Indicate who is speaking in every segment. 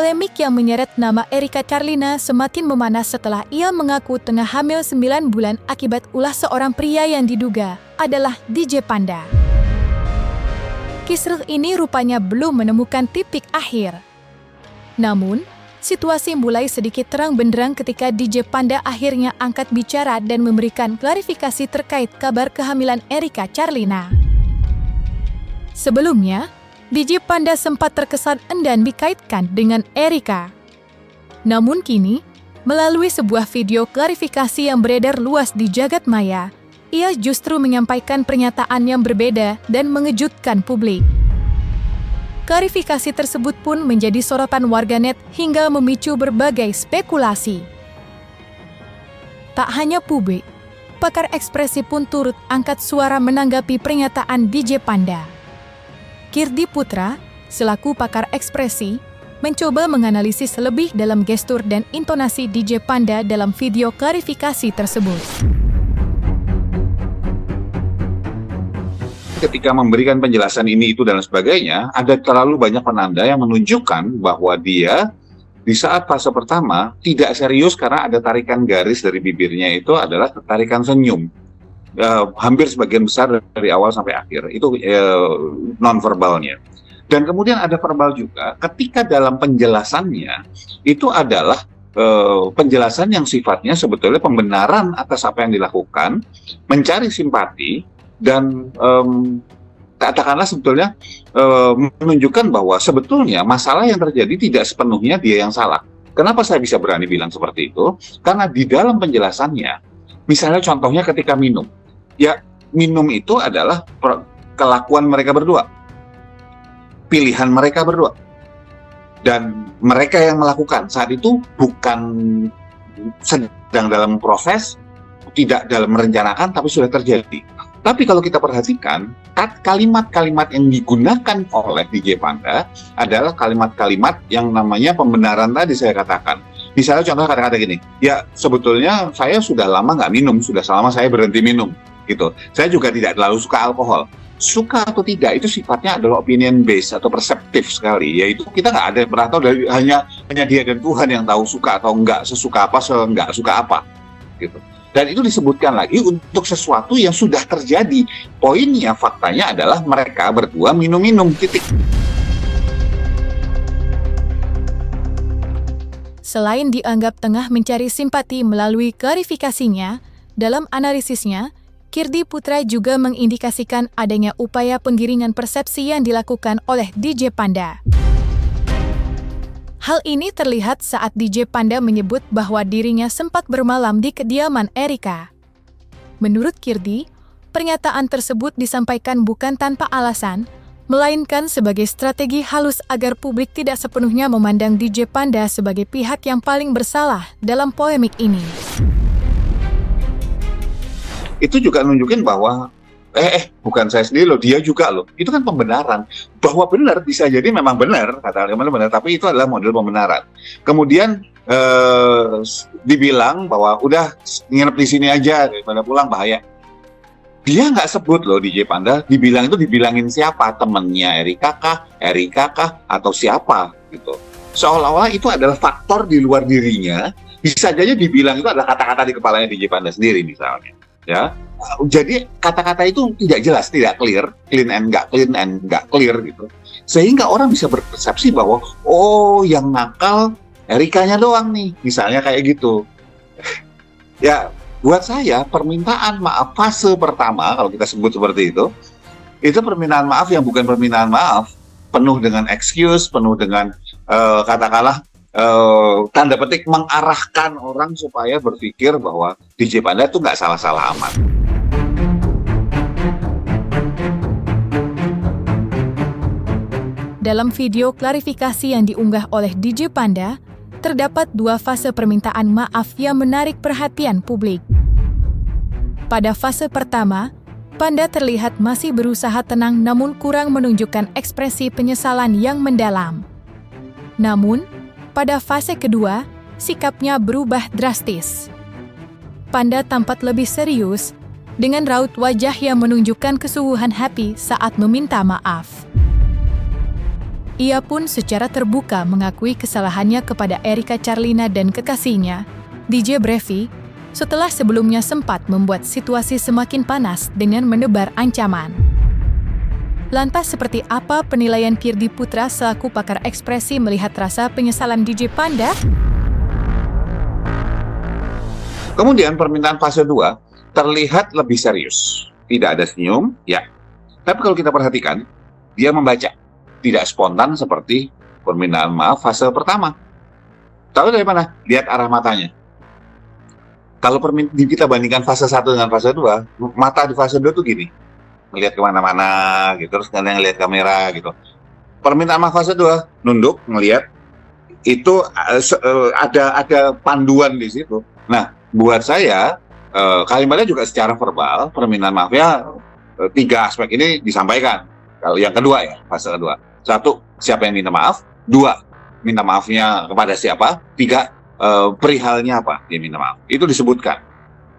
Speaker 1: Polemik yang menyeret nama Erika Charlina semakin memanas setelah ia mengaku tengah hamil 9 bulan akibat ulah seorang pria yang diduga adalah DJ Panda. Kisruh ini rupanya belum menemukan titik akhir. Namun, situasi mulai sedikit terang benderang ketika DJ Panda akhirnya angkat bicara dan memberikan klarifikasi terkait kabar kehamilan Erika Charlina. Sebelumnya, DJ Panda sempat terkesan enggan dikaitkan dengan Erika. Namun kini, melalui sebuah video klarifikasi yang beredar luas di jagat maya, ia justru menyampaikan pernyataan yang berbeda dan mengejutkan publik. Klarifikasi tersebut pun menjadi sorotan warganet hingga memicu berbagai spekulasi. Tak hanya publik, pakar ekspresi pun turut angkat suara menanggapi pernyataan DJ Panda. Kirdi Putra, selaku pakar ekspresi, mencoba menganalisis lebih dalam gestur dan intonasi DJ Panda dalam video klarifikasi tersebut.
Speaker 2: Ketika memberikan penjelasan ini, itu, dan sebagainya, ada terlalu banyak penanda yang menunjukkan bahwa dia di saat fase pertama tidak serius karena ada tarikan garis dari bibirnya itu adalah tarikan senyum. Hampir sebagian besar dari awal sampai akhir itu non-verbalnya. Dan kemudian ada verbal juga ketika dalam penjelasannya itu adalah penjelasan yang sifatnya sebetulnya pembenaran atas apa yang dilakukan, mencari simpati, dan katakanlah sebetulnya menunjukkan bahwa sebetulnya masalah yang terjadi tidak sepenuhnya dia yang salah. Kenapa saya bisa berani bilang seperti itu? Karena di dalam penjelasannya, misalnya contohnya ketika minum. Ya, minum itu adalah kelakuan mereka berdua, pilihan mereka berdua, dan mereka yang melakukan saat itu bukan sedang dalam proses, tidak dalam merencanakan, tapi sudah terjadi. Tapi kalau kita perhatikan, kalimat-kalimat yang digunakan oleh DJ Panda adalah kalimat-kalimat yang namanya pembenaran tadi saya katakan. Misalnya contoh kata-kata gini, ya sebetulnya saya sudah lama nggak minum, sudah selama saya berhenti minum. Gitu. Saya juga tidak terlalu suka alkohol. Suka atau tidak itu sifatnya adalah opinion based atau perseptif sekali. Yaitu kita nggak ada pernah tahu, dari hanya dia dan Tuhan yang tahu suka atau enggak, sesuka apa, enggak suka apa. Gitu. Dan itu disebutkan lagi untuk sesuatu yang sudah terjadi. Poinnya, faktanya adalah mereka berdua minum-minum, titik.
Speaker 1: Selain dianggap tengah mencari simpati melalui klarifikasinya, dalam analisisnya, Kirdi Putra juga mengindikasikan adanya upaya penggiringan persepsi yang dilakukan oleh DJ Panda. Hal ini terlihat saat DJ Panda menyebut bahwa dirinya sempat bermalam di kediaman Erika. Menurut Kirdi, pernyataan tersebut disampaikan bukan tanpa alasan, melainkan sebagai strategi halus agar publik tidak sepenuhnya memandang DJ Panda sebagai pihak yang paling bersalah dalam polemik ini.
Speaker 2: Itu juga nunjukin bahwa bukan saya sendiri loh, dia juga loh. Itu kan pembenaran. Bahwa benar bisa jadi memang benar, kata Alman benar, tapi itu adalah model pembenaran. Kemudian dibilang bahwa udah nginep di sini aja daripada pulang bahaya. Dia nggak sebut loh DJ Panda, dibilangin siapa, temennya Erika kah, atau siapa gitu. Seolah-olah itu adalah faktor di luar dirinya. Bisa saja dibilang itu adalah kata-kata di kepalanya DJ Panda sendiri misalnya. Ya, jadi kata-kata itu tidak jelas, tidak clear and nggak clear gitu, sehingga orang bisa berpersepsi bahwa oh yang nakal Erikanya doang nih, misalnya kayak gitu. Ya, buat saya permintaan maaf fase pertama, kalau kita sebut seperti itu permintaan maaf yang bukan permintaan maaf penuh dengan excuse, penuh dengan katakanlah tanda petik mengarahkan orang supaya berpikir bahwa DJ Panda itu nggak salah-salah amat.
Speaker 1: Dalam video klarifikasi yang diunggah oleh DJ Panda, terdapat 2 fase permintaan maaf yang menarik perhatian publik. Pada fase pertama, Panda terlihat masih berusaha tenang namun kurang menunjukkan ekspresi penyesalan yang mendalam. Namun, pada fase kedua, sikapnya berubah drastis. Panda tampak lebih serius, dengan raut wajah yang menunjukkan kesungguhan happy saat meminta maaf. Ia pun secara terbuka mengakui kesalahannya kepada Erika Charlina dan kekasihnya, DJ Brevi, setelah sebelumnya sempat membuat situasi semakin panas dengan menebar ancaman. Lantas seperti apa penilaian Kirdi Putra selaku pakar ekspresi melihat rasa penyesalan DJ Panda?
Speaker 2: Kemudian permintaan fase 2 terlihat lebih serius. Tidak ada senyum, ya. Tapi kalau kita perhatikan, dia membaca. Tidak spontan seperti permintaan maaf fase pertama. Tahu dari mana? Lihat arah matanya. Kalau kita bandingkan fase 1 dengan fase 2, mata di fase 2 tuh gini. Ngelihat kemana-mana, gitu. Terus kadang ngelihat kamera, gitu. Permintaan maaf fase 2, nunduk, ngelihat. Itu ada panduan di situ. Nah, buat saya, kalimatnya juga secara verbal, permintaan maafnya 3 aspek ini disampaikan. Kalau yang kedua ya, fase kedua. 1, siapa yang minta maaf. 2, minta maafnya kepada siapa. 3, perihalnya apa dia minta maaf. Itu disebutkan.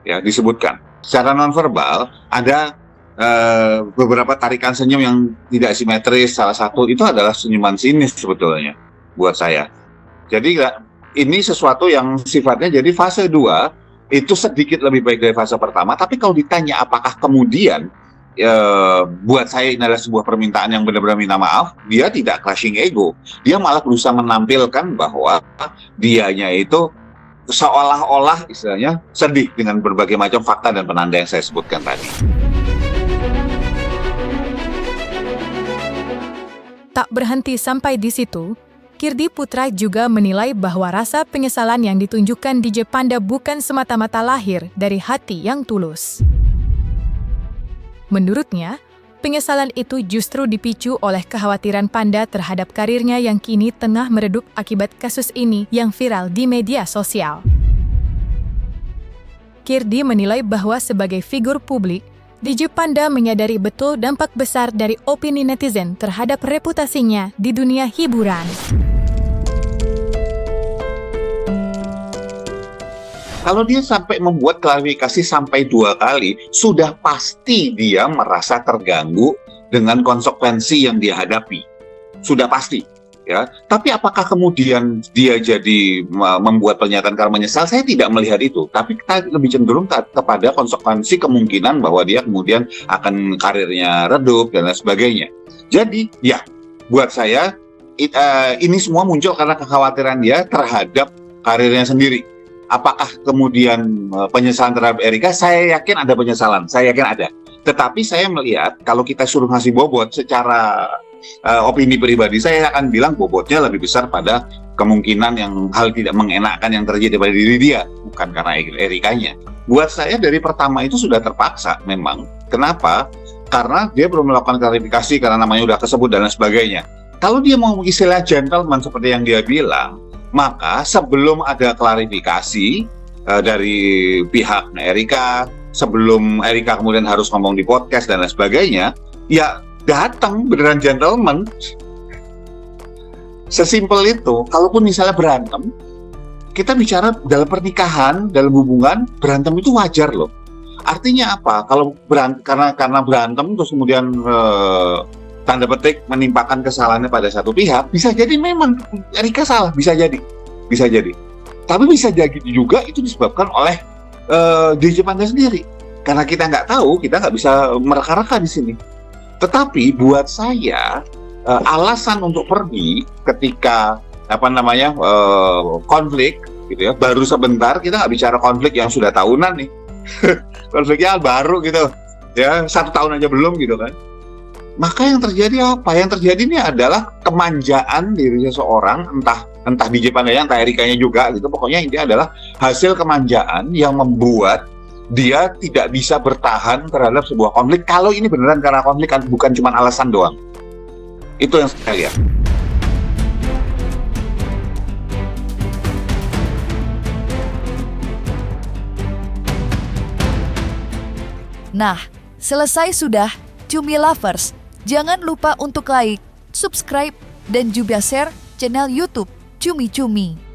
Speaker 2: Ya, disebutkan. Secara nonverbal ada beberapa tarikan senyum yang tidak simetris. Salah satu itu adalah senyuman sinis sebetulnya buat saya. Jadi ini sesuatu yang sifatnya jadi fase 2 itu sedikit lebih baik dari fase pertama. Tapi kalau ditanya apakah kemudian buat saya ini adalah sebuah permintaan yang benar-benar minta maaf, dia tidak crushing ego. Dia malah berusaha menampilkan bahwa dianya itu seolah-olah istilahnya sedih dengan berbagai macam fakta dan penanda yang saya sebutkan tadi.
Speaker 1: Tak berhenti sampai di situ, Kirdi Putra juga menilai bahwa rasa penyesalan yang ditunjukkan DJ Panda bukan semata-mata lahir dari hati yang tulus. Menurutnya, penyesalan itu justru dipicu oleh kekhawatiran Panda terhadap karirnya yang kini tengah meredup akibat kasus ini yang viral di media sosial. Kirdi menilai bahwa sebagai figur publik, DJ Panda menyadari betul dampak besar dari opini netizen terhadap reputasinya di dunia hiburan.
Speaker 2: Kalau dia sampai membuat klarifikasi sampai 2 kali, sudah pasti dia merasa terganggu dengan konsekuensi yang dia hadapi. Sudah pasti. Ya. Tapi apakah kemudian dia jadi membuat pernyataan karena menyesal? Saya tidak melihat itu. Tapi kita lebih cenderung kepada konsekuensi kemungkinan bahwa dia kemudian akan karirnya redup dan lain sebagainya. Jadi, ya, buat saya, ini semua muncul karena kekhawatiran dia terhadap karirnya sendiri. Apakah kemudian penyesalan terhadap Erika? Saya yakin ada penyesalan, saya yakin ada. Tetapi saya melihat kalau kita suruh ngasih bobot secara opini pribadi, saya akan bilang bobotnya lebih besar pada kemungkinan yang hal tidak mengenakan yang terjadi pada diri dia, bukan karena Erikanya. Buat saya dari pertama itu sudah terpaksa memang. Kenapa? Karena dia belum melakukan klarifikasi karena namanya udah kesebut dan lain sebagainya. Kalau dia mau istilah gentleman seperti yang dia bilang, maka sebelum ada klarifikasi dari pihak Erika, sebelum Erika kemudian harus ngomong di podcast dan lain sebagainya, ya datang beneran gentleman. Sesimpel itu. Kalaupun misalnya berantem, kita bicara dalam pernikahan, dalam hubungan, berantem itu wajar loh. Artinya apa? Kalau karena berantem terus kemudian tanda petik menimpakan kesalahannya pada satu pihak, bisa jadi memang Erika salah, bisa jadi. Tapi bisa jadi juga itu disebabkan oleh DJ Panda sendiri, karena kita nggak tahu, kita nggak bisa mereka-reka di sini. Tetapi buat saya alasan untuk pergi ketika konflik, gitu ya, baru sebentar, kita nggak bicara konflik yang sudah tahunan nih, konfliknya baru gitu, ya 1 tahun aja belum gitu kan. Maka yang terjadi apa? Yang terjadi ini adalah kemanjaan diri seseorang, entah DJ Pandanya, entah Erikanya juga gitu. Pokoknya ini adalah hasil kemanjaan yang membuat dia tidak bisa bertahan terhadap sebuah konflik. Kalau ini beneran karena konflik, kan bukan cuma alasan doang. Itu yang saya lihat.
Speaker 3: Nah, selesai sudah Cumi Lovers. Jangan lupa untuk like, subscribe, dan juga share channel YouTube Cumi Cumi.